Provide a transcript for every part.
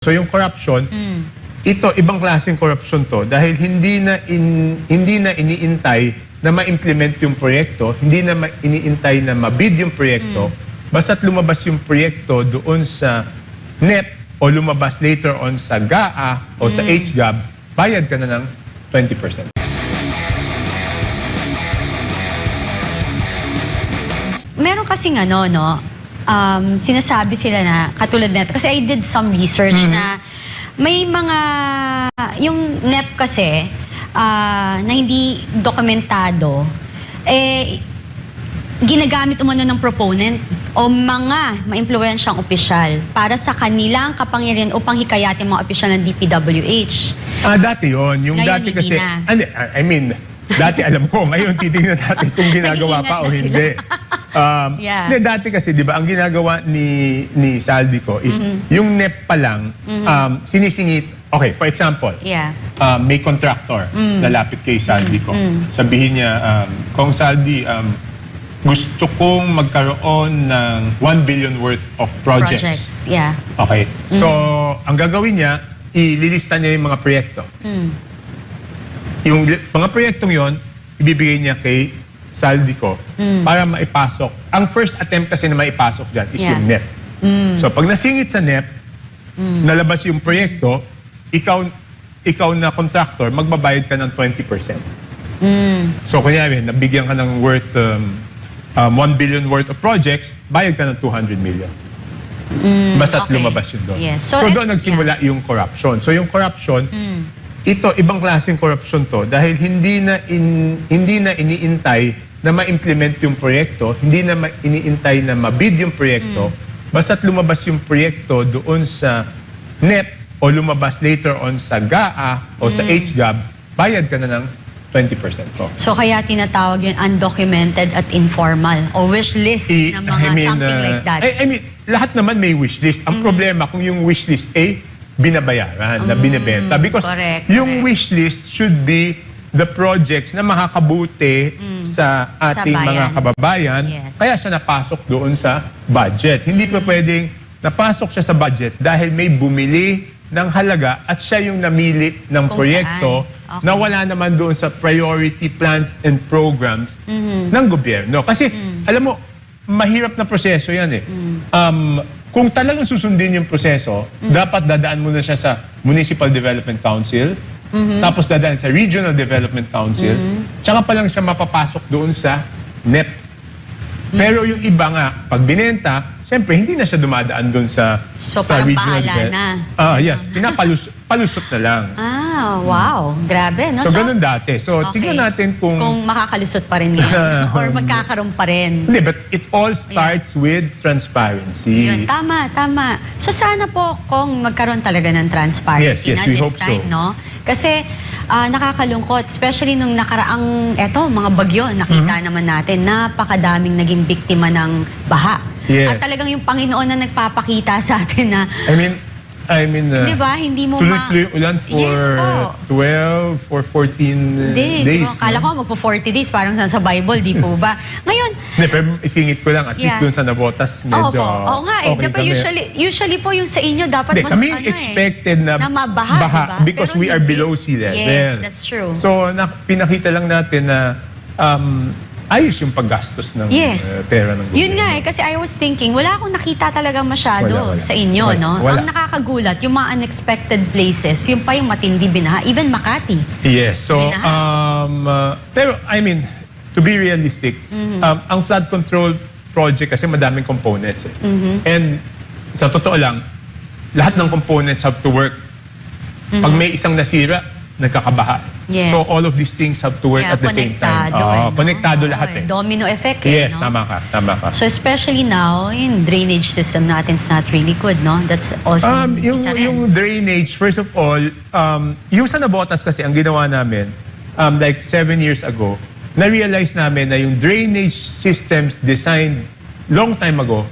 So yung corruption, ito ibang klaseng corruption to dahil hindi na iniintay na ma-implement yung proyekto, hindi na iniintay na mabid yung proyekto, basta't lumabas yung proyekto doon sa NEP o lumabas later on sa GAA o sa HGAB, bayad ka na ng 20%. Meron kasing sinasabi sila na katulad nito. Kasi I did some research na may mga, yung NEP kasi na hindi dokumentado, ginagamit umano ng proponent o mga maimpluwensyang opisyal para sa kanilang kapangyarihan upang hikayatin mga opisyal ng DPWH. Dati yun. Yung ngayon, dati kasi, na. dati alam ko, ngayon titignan natin kung ginagawa pa o hindi. Yeah. Dati kasi, di ba, ang ginagawa ni Saldico is, yung NEP pa lang, sinisingit, okay, for example, may contractor na lapit kay Saldico. Sabihin niya, Kong Saldi, gusto kong magkaroon ng 1 billion worth of projects. Yeah. Okay. So, ang gagawin niya, ililista niya yung mga proyekto. Yung mga proyektong yon, ibibigay niya kay Saldico para maipasok. Ang first attempt kasi na maipasok dyan is yung NEP. So, pag nasingit sa NEP, nalabas yung proyekto, ikaw na contractor, magbabayad ka ng 20%. So, kunyari, nabigyan ka ng worth 1 billion worth of projects, bayad ka ng 200 million. Basta't lumabas yun doon. Yes. So doon nagsimula yung corruption. So yung corruption, ito, ibang klaseng corruption to dahil hindi na iniintay na ma-implement yung proyekto, hindi na iniintay na mabid yung proyekto, basta't lumabas yung proyekto doon sa NEP o lumabas later on sa GAA o sa HGAB, bayad ka na ng 20% to. So kaya tinatawag yung undocumented at informal o wish list na mga something like that. I mean, lahat naman may wish list. Ang problema kung yung wish list binabayaran, na binibenta. Because yung wish list should be the projects na makakabuti sa ating mga kababayan. Kaya siya napasok doon sa budget. Hindi pa pwedeng napasok siya sa budget dahil may bumili ng halaga at siya yung namili ng proyekto na wala naman doon sa priority plans and programs ng gobyerno. Kasi, alam mo, mahirap na proseso yan eh. Kung talagang susundin yung proseso, dapat dadaan muna siya sa Municipal Development Council, tapos dadaan sa Regional Development Council, tsaka pa lang siya mapapasok doon sa NEP. Pero yung iba nga, pag binenta, siyempre, hindi na siya dumadaan doon sa regional bahala na. Yes, palusot na lang. Wow. Grabe, no? So, ganun dati. So, tignan natin kung makakalusot pa rin yan or magkakaroon pa rin. Hindi, but it all starts with transparency. Yun, tama. So, sana po kung magkaroon talaga ng transparency yes, we this hope time, so. no? Kasi, nakakalungkot, especially nung nakaraang, mga bagyo, nakita naman natin, napakadaming naging biktima ng baha. Yes. At talagang yung Panginoon na nagpapakita sa atin na I mean, di ba, hindi mo tuloy-tuloy ulan for 12 or 14 days. Kala ko magpo-40 days, parang sa Bible, di po ba? Ngayon, pero isingit ko lang, at least doon sa Navotas, medyo Oo nga eh. okay Diba, usually po yung sa inyo, dapat mas kami expected na mabaha, diba? Because pero we are below sea level. Yes, that's true. So, pinakita lang natin na ayos yung paggastos ng pera ng gobyerno. Yun nga eh, kasi I was thinking, wala akong nakita talagang masyado sa inyo, no? Wala. Ang nakakagulat, yung mga unexpected places, yung pa yung matindi binaha, even Makati. Yes, so, pero I mean, to be realistic, ang flood control project kasi madaming components eh. And sa totoo lang, lahat ng components have to work. Pag may isang nasira, nagkakabaha. Yes. So all of these things have to work at the same time. Konektado lahat eh. Domino effect Yes, no? tama ka. So especially now, yung drainage system natin's not really good, no? That's also isa rin. Yung drainage, first of all, yung sa Navotas kasi, ang ginawa namin, like 7 years ago, na-realize namin na yung drainage systems designed long time ago,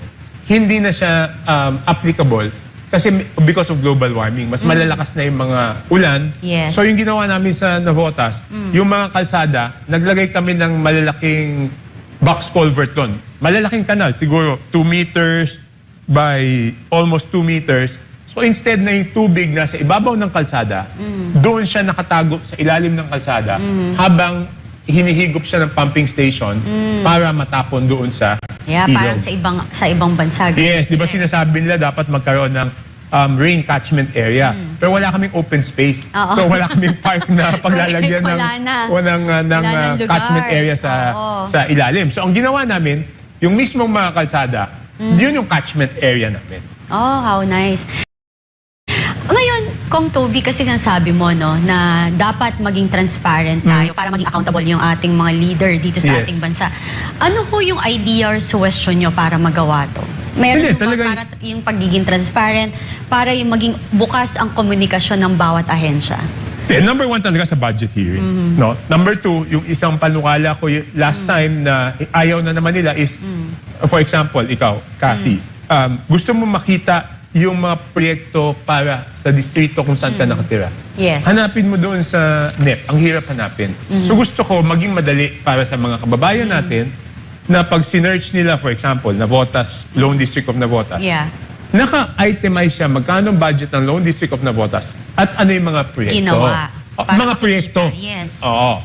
hindi na siya applicable. Kasi because of global warming, mas malalakas na yung mga ulan. Yes. So yung ginawa namin sa Navotas, yung mga kalsada, naglagay kami ng malalaking box culvert doon. Malalaking kanal, siguro 2 meters by almost 2 meters. So instead na yung tubig nasa ibabaw ng kalsada, doon siya nakatago sa ilalim ng kalsada habang hinihigop siya ng pumping station para matapon doon sa ilog. Parang sa ibang bansa. Yes, di ba sinasabi nila dapat magkaroon ng rain catchment area. Pero wala kaming open space. So wala kaming park na paglalagyan ng catchment area sa ilalim. So ang ginawa namin, yung mismong mga kalsada, yun yung catchment area namin. Oh, how nice. Ngayon, Kong Toby, kasi sinasabi mo, no, na dapat maging transparent tayo para maging accountable yung ating mga leader dito sa ating bansa. Ano ho yung idea or suggestion nyo para magawa to? Meron Hindi, mo ba para yung pagiging transparent, para yung maging bukas ang komunikasyon ng bawat ahensya? Number one talaga sa budget hearing. No? Number two, yung isang panukala ko last time na ayaw na naman nila is, for example, ikaw, Kathy, gusto mo makita yung mga proyekto para sa distrito kung saan ka nakatira. Yes. Hanapin mo doon sa NEP. Ang hirap hanapin. So gusto ko maging madali para sa mga kababayan natin na pag sinearch nila, for example, Navotas, Lone District of Navotas, naka-itemize siya magkano ang budget ng Lone District of Navotas at ano yung mga proyekto. Ginawa. Mga proyekto. Yes. Oo.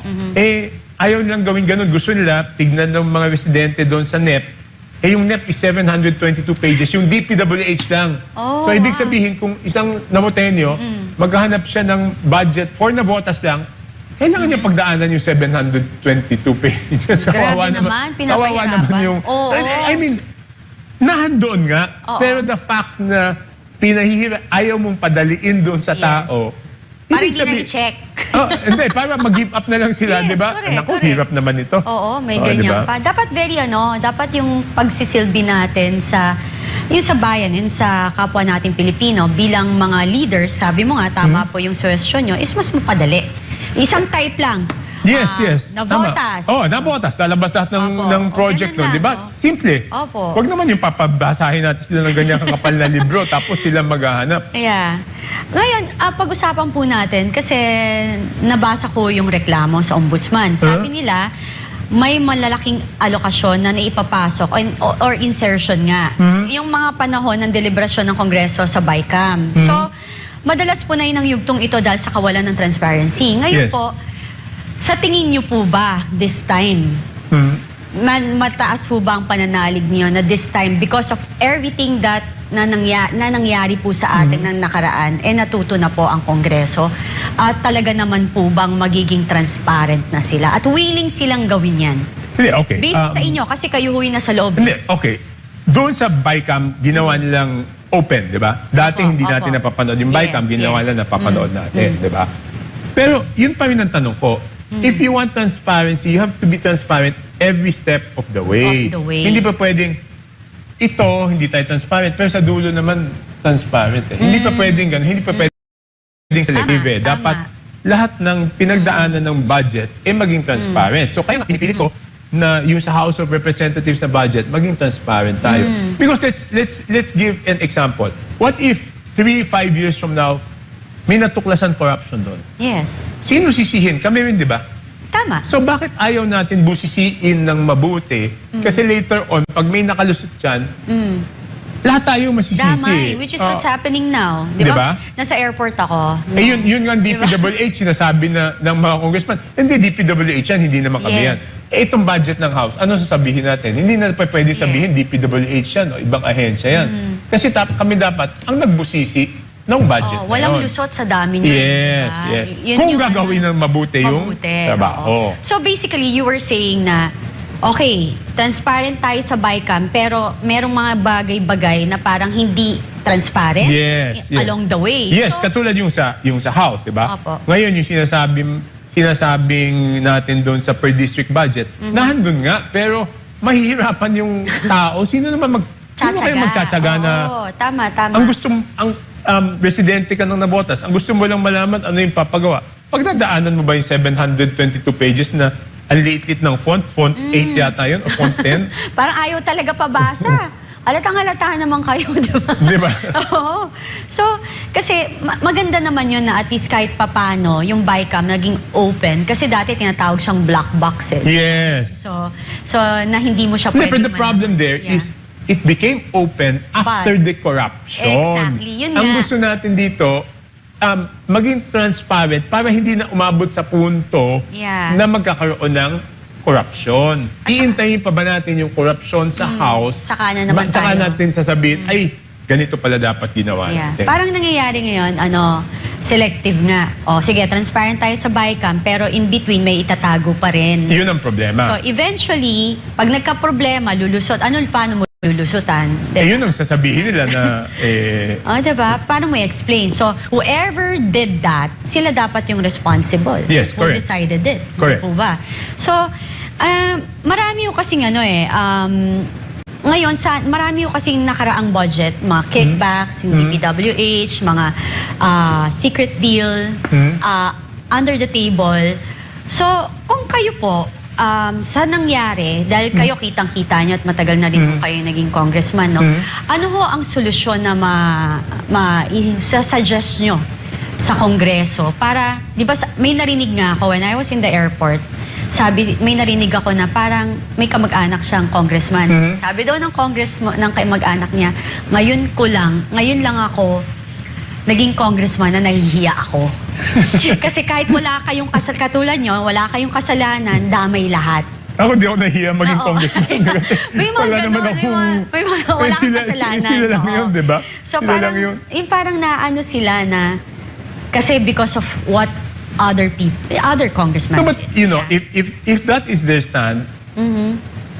Ayaw nilang gawin ganun. Gusto nila, tignan ng mga residente doon sa NEP, yung NEP is 722 pages. Yung DPWH lang. So, ibig sabihin, kung isang namotenyo, maghahanap siya ng budget for Navotas lang, kailangan niya pagdaanan yung 722 pages. Grabe naman, pinapahirapan. I mean, nahandoon nga. Pero the fact na ayaw mong padaliin doon sa tao, para hindi na i-check. Hindi, para mag-give up na lang sila, di ba? Naku, hirap naman ito. Oo, may ganyan pa. Dapat dapat yung pagsisilbi natin sa bayan and sa kapwa natin Pilipino bilang mga leaders, sabi mo nga, tama po yung suggestion nyo, is mas mapadali. Isang type lang. Yes. Navotas. Navotas. Lalabas lahat ng project nun, di ba? Simple. Huwag naman yung papabasahin natin sila ng ganyan kakapal na libro tapos sila maghahanap. Ngayon, pag-usapan po natin kasi nabasa ko yung reklamo sa ombudsman. Sabi nila, may malalaking alokasyon na naipapasok or insertion nga. Yung mga panahon ng deliberasyon ng Kongreso sa BICAM. So, madalas po na yun ang yugtong ito dahil sa kawalan ng transparency. Ngayon po, sa tingin niyo po ba this time, mataas po ba ang pananalig niyo na this time because of everything that na nangyari po sa atin ng nakaraan, natuto na po ang Kongreso at talaga naman po bang magiging transparent na sila at willing silang gawin yan? Hindi, okay. Based sa inyo, kasi kayo huy na sa loob. Hindi, okay. Doon sa BICAM, ginawa nilang open, di ba? Dati hindi natin napapanood. Yung BICAM, ginawa nilang napapanood natin, di ba? Pero yun pa rin ang tanong ko. If you want transparency, you have to be transparent every step of the way. Hindi pa pwedeng, ito, hindi tayo transparent, pero sa dulo naman, transparent. Hindi pa pwedeng ganun. Hindi pa pwedeng selective. Dapat lahat ng pinagdaanan ng budget maging transparent. So kaya pinipilit ko na yung sa House of Representatives na budget, maging transparent tayo. Because let's give an example. What if 3-5 years from now, may natuklasan corruption doon? Yes. Sino sisihin? Kami rin, di ba? Tama. So bakit ayaw natin busisiin ng mabuti? Kasi later on, pag may nakalusot dyan, lahat tayo masisisi. Damay, which is what's happening now. Di ba? Nasa airport ako. Yun nga DPWH, sinasabi na ng mga congressman, hindi DPWH yan, hindi naman kami yan. Itong budget ng House, ano sasabihin natin? Hindi na pwede sabihin DPWH yan o ibang ahensya yan. Kasi kami dapat ang nagbusisi ng budget. Walang lusot sa dami niyo. Yes. Kung gagawin ng mabuti yung trabaho. So basically, you were saying na, okay, transparent tayo sa BICAM, pero merong mga bagay-bagay na parang hindi transparent along the way. Yes, so, katulad yung sa House, di ba? Ngayon, yung sinasabing natin doon sa per district budget, nahandun nga, pero mahihirapan yung tao. Sino naman magtsatsaga na... Tama. Ang gusto, residente ka ng Navotas, ang gusto mo lang malaman ano yung papagawa. Pagdadaanan mo ba yung 722 pages na ang liit-liit ng font 8 yata yun, o font 10? Parang ayaw talaga pabasa. Halatang-halata naman kayo, di ba? Di ba? Oo. So, kasi maganda naman yun na at least kahit papano, yung BICAM naging open. Kasi dati tinatawag siyang black box eh. Yes. So na hindi mo siya pwede But the problem there is, it became open after the corruption. Exactly, yun Ang nga. gusto natin dito, maging transparent para hindi na umabot sa punto Yeah. na magkakaroon ng corruption. Iintayin pa ba natin yung corruption sa House? Saka na naman Saka tayo. natin sasabihin, ay, ganito pala dapat ginawa Yeah. natin. Parang nangyayari ngayon, selective nga. O sige, transparent tayo sa BICAM, pero in between may itatago pa rin. Yun ang problema. So eventually, pag nagka-problema, lulusot. Paano mo lulusutan? Yun ang sasabihin nila na, Diba? Paano mo i-explain? So, whoever did that, sila dapat yung responsible. Yes, Who correct. decided it. Correct. Di po ba? So, marami yung kasing ngayon, marami yung kasing nakaraang budget, mga kickbacks, yung DPWH, mga secret deal, under the table. So, kung kayo po, sa nangyari, dahil kayo kitang-kita nyo at matagal na rin po kayo naging congressman, no? Ano ho ang solusyon na suggest nyo sa Kongreso para, di ba, may narinig nga ako when I was in the airport, may narinig ako na parang may kamag-anak siyang congressman. Sabi daw ng congressman, ng kamag-anak niya, ngayon lang ako naging congressman na nahihiya ako. Kasi kahit wala kayong katulad nyo, wala kayong kasalanan, damay lahat. ako di ako nahiya maging Oo. congressman. Kasi May mga wala ganun, naman wala kang kasalanan. Sila lang oo. yun, di ba? So Sila parang, lang yun. parang naano sila na, kasi because of what other congressmen. No, but you know, Yeah. if that is their stand,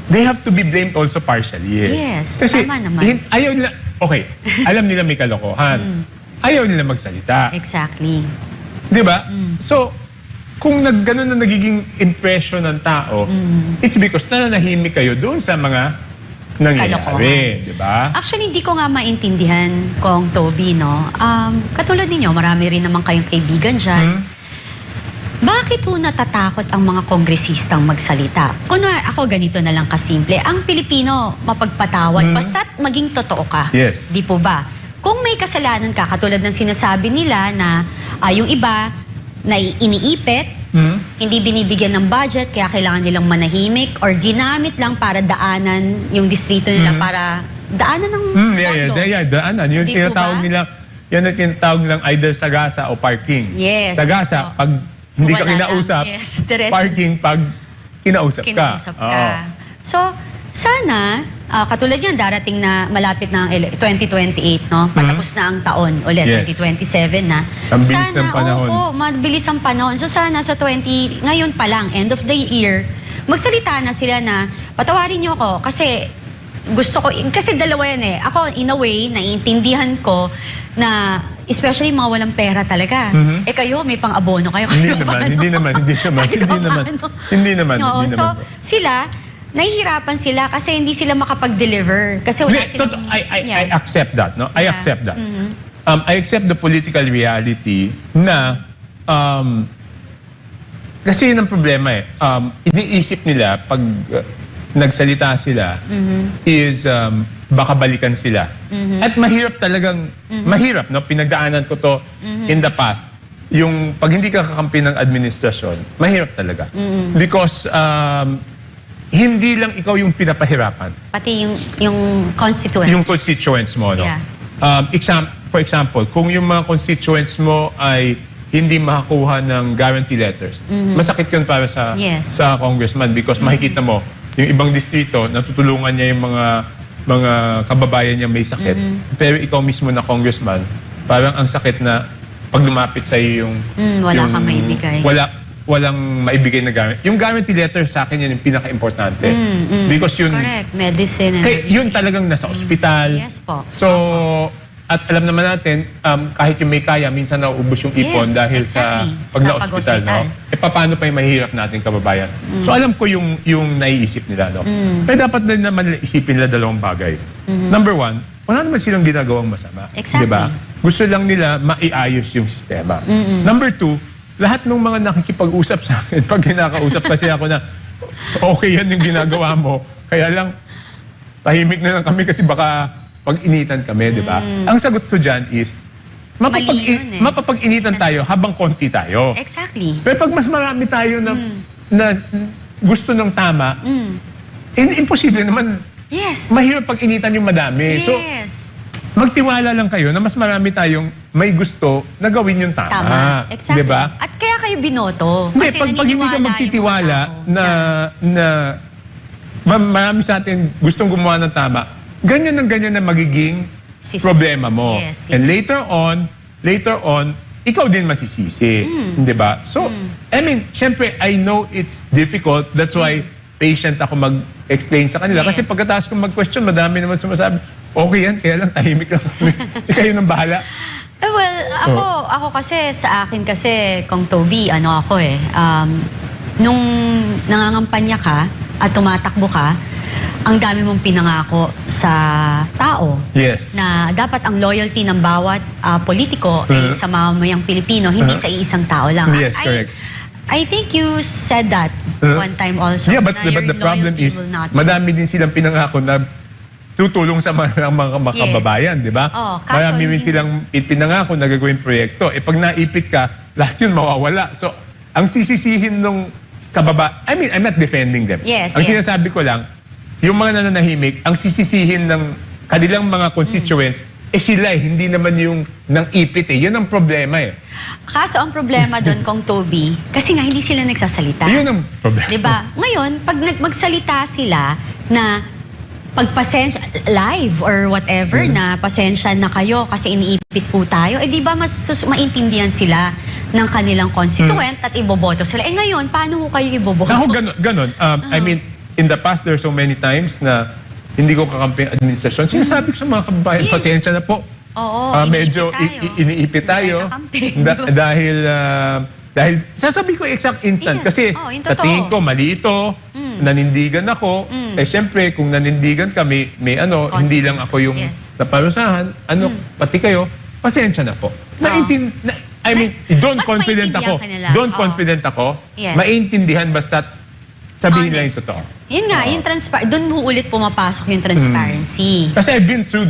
they have to be blamed also partially. Yes, Kasi tama naman. ayaw nila, okay, alam nila may kalokohan. Ayaw nila magsalita. Exactly. Di ba? So, kung ganun na nagiging impression ng tao, it's because nananahimik kayo doon sa mga nangyayari. Kalokohan. Di ba? Actually, hindi ko nga maintindihan kung Toby, no? Katulad ninyo, marami rin naman kayong kaibigan dyan. Bakit ho natatakot ang mga kongresistang magsalita? Kunwari, ako ganito na lang kasimple. Ang Pilipino, mapagpatawad, basta't maging totoo ka. Yes. Di po ba? Kung may kasalanan ka, katulad ng sinasabi nila na yung iba na iniipit, hindi binibigyan ng budget, kaya kailangan nilang manahimik, or ginamit lang para daanan yung distrito nila para daanan ng pondo. Daanan. Yung Di po tinatawag ba? nila, yan ang tinatawag nilang either sagasa o parking. Yes. Sagasa, Oh. pag hindi ka Wala na. kinausap. Yes, diretso. Parking, pag kinausap ka. Kinausap ka. Oo. So, sana, katulad yan, darating na malapit na ang 2028, no? Patapos na ang taon ulit, Yes. 2027 na. Ang bilis ng panahon. Oo, mabilis ang panahon. So sana sa ngayon pa lang, end of the year, magsalita na sila na, patawarin niyo ako kasi gusto ko, kasi dalawa yan eh. Ako, in a way, naiintindihan ko na especially mga walang pera talaga. Kayo, may pang-abono kayo. Hindi naman. Oo, so sila, nahihirapan sila kasi hindi sila makapag-deliver. Kasi wala silang... I accept that, no? I Yeah. accept that. I accept the political reality na kasi yun ang problema eh. Iniisip nila pag nagsalita sila is baka balikan sila. At mahirap talagang, mahirap, no? Pinagdaanan ko to in the past. Yung pag hindi ka kakampi ng administrasyon, mahirap talaga. Because hindi lang ikaw yung pinapahirapan. Pati yung constituent. Yung constituents mo, no? Yeah. For example, kung yung mga constituents mo ay hindi makakuha ng guarantee letters, masakit yun para sa Yes. sa congressman because makikita mo, yung ibang distrito, natutulungan niya yung mga kababayan niya may sakit. Pero ikaw mismo na congressman, parang ang sakit na pag lumapit sa iyo yung... wala yung- kang maibigay. Walang maibigay na guarantee. Yung guarantee letter sa akin yun yung pinaka-importante. Because yun... Correct. Medicine and Yun talagang nasa ospital. Yes po. So, at alam naman natin, kahit yung may kaya, minsan nauubos yung ipon Yes, dahil exactly. sa pag-na-hospital. No? Paano pa yung mahirap nating kababayan? So, alam ko yung naiisip nila. No? Pero dapat na naman isipin nila dalawang bagay. Number one, wala naman silang ginagawang masama. Exactly. Diba? Gusto lang nila maiayos yung sistema. Number two, lahat ng mga nakikipag-usap sa akin, pag kinakausap kasi ako na, okay yan yung ginagawa mo, kaya lang, tahimik na lang kami kasi baka pag-initan kami, di ba? Ang sagot ko dyan is, Mali yun eh. mapapag-initan tayo habang konti tayo. Exactly. Pero pag mas marami tayo na gusto ng tama, imposible naman Yes. mahirap pag-initan yung madami. So, Yes. magtiwala lang kayo na mas marami tayong may gusto na gawin yung tama. Tama. Exactly. Diba? At kaya kayo binoto. Hindi, Kasi pag hindi ka naniniwala yung magtitiwala mga tao na marami sa atin gustong gumawa ng tama, ganyan na magiging System. problema mo. Yes, And yes. later on, ikaw din masisisi. Di ba? So, I mean, syempre, I know it's difficult. That's why patient ako mag-explain sa kanila. Kasi Yes. pagkatapos kong mag-question, madami naman sumasabi, okay yan, kaya lang tahimik lang kami. Kayo nang bahala. Well, ako kasi, sa akin kasi, Kong Toby, ano ako nung nangangampanya ka at tumatakbo ka, ang dami mong pinangako sa tao. Yes. Na dapat ang loyalty ng bawat politiko ay sa mamamayang Pilipino, hindi sa iisang tao lang. Yes, At correct. I think you said that one time also. Yeah, but na your the problem loyalty is, will not- madami din silang pinangako na tutulong sa mga kababayan, di ba? Oh, kaso Marami rin hindi- silang pinangako na gagawin proyekto. Pag naipit ka, lahat yun mawawala. So, ang sisisihin nung I'm not defending them. Yes, Ang yes. sinasabi ko lang, yung mga nananahimik, ang sisisihin ng kanilang mga constituents, sila hindi naman yung nang ipit Yun ang problema Kaso ang problema doon, Kong Toby, kasi nga hindi sila nagsasalita. Yun ang problema. Diba? Ngayon, pag magsalita sila na pagpasensya, live or whatever, na pasensya na kayo kasi iniipit po tayo, di ba mas maintindihan sila ng kanilang constituent at iboboto sila. Ngayon, paano ko kayo iboboto? Ako ganon. I mean, in the past, there's so many times na hindi ko kakampi ang administrasyon. Sinasabi ko sa mga kababayan, Yes. pasensya na po. Oo, Medyo iniipit tayo. Hindi tayo kakampi. Dahil sasabi ko exact instant. Yes. Kasi Yung sa totoo. tingin ko, mali ito. Nanindigan ako. Syempre, kung nanindigan kami, may hindi lang ako yung Yes. naparusahan. Pati kayo, pasensya na po. Doon Mas confident ako. maintindihan ka nila. Doon Oo. confident ako. Yes. Maintindihan basta't sabihin lang yung Honest. totoo. Yun nga, yung doon mo ulit pumapasok yung transparency. Kasi I've been through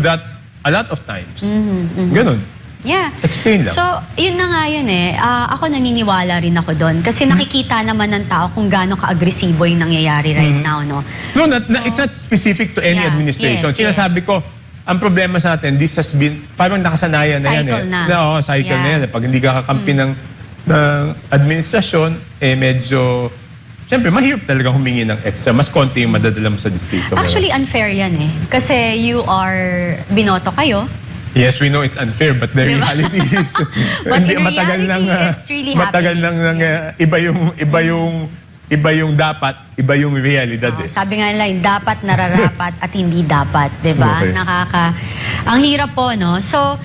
that a lot of times. Ganon. Yeah. Explain lang. So, yun na nga yun ako naniniwala rin ako doon. Kasi nakikita naman ng tao kung gaano ka-agresibo yung nangyayari right now, no? No, it's not specific to any Yeah, administration. yes, Sinasabi ko, ang problema sa atin, this has been, parang nakasanayan na yan Cycle na. Cycle Yeah. na yan. Pag hindi ka kakampi ng administrasyon, medyo, siyempre, mahirap talaga humingi ng extra. Mas konti yung madadala mo sa distrito. Actually, unfair yan Kasi you are, binoto kayo. Yes, we know it's unfair, but the Diba? reality is But in matagal reality, it's really matagal happening. nang iba yung dapat, iba yung realidad Sabi nga nila, yung dapat nararapat at hindi dapat, 'di ba? Okay. Ang hirap po, no? So,